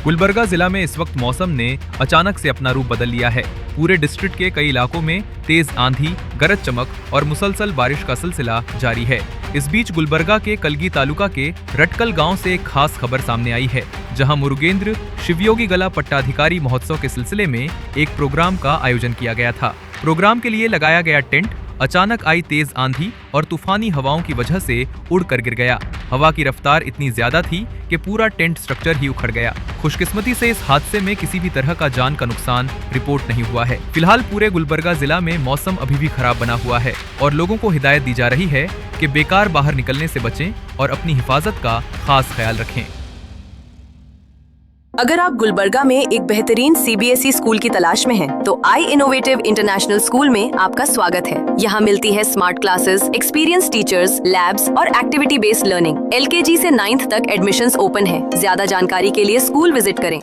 गुलबर्गा जिला में इस वक्त मौसम ने अचानक से अपना रूप बदल लिया है। पूरे डिस्ट्रिक्ट के कई इलाकों में तेज आंधी, गरज चमक और मुसलसल बारिश का सिलसिला जारी है। इस बीच गुलबर्गा के कलगी तालुका के रटकल गांव से एक खास खबर सामने आई है, जहां मुरुगेंद्र शिवयोगी गला पट्टाधिकारी महोत्सव के सिलसिले में एक प्रोग्राम का आयोजन किया गया था। प्रोग्राम के लिए लगाया गया टेंट अचानक आई तेज आंधी और तूफानी हवाओं की वजह से उड़कर गिर गया। हवा की रफ्तार इतनी ज्यादा थी कि पूरा टेंट स्ट्रक्चर ही उखड़ गया। खुशकिस्मती से इस हादसे में किसी भी तरह का जान का नुकसान रिपोर्ट नहीं हुआ है। फिलहाल पूरे गुलबर्गा जिला में मौसम अभी भी खराब बना हुआ है और लोगों को हिदायत दी जा रही है कि बेकार बाहर निकलने से बचें और अपनी हिफाजत का खास ख्याल रखें। अगर आप गुलबर्गा में एक बेहतरीन सीबीएसई स्कूल की तलाश में हैं, तो आई इनोवेटिव इंटरनेशनल स्कूल में आपका स्वागत है। यहाँ मिलती है smart classes, experience teachers, labs और एक्टिविटी बेस्ड लर्निंग। एलकेजी से 9th तक एडमिशंस ओपन है। ज्यादा जानकारी के लिए स्कूल विजिट करें।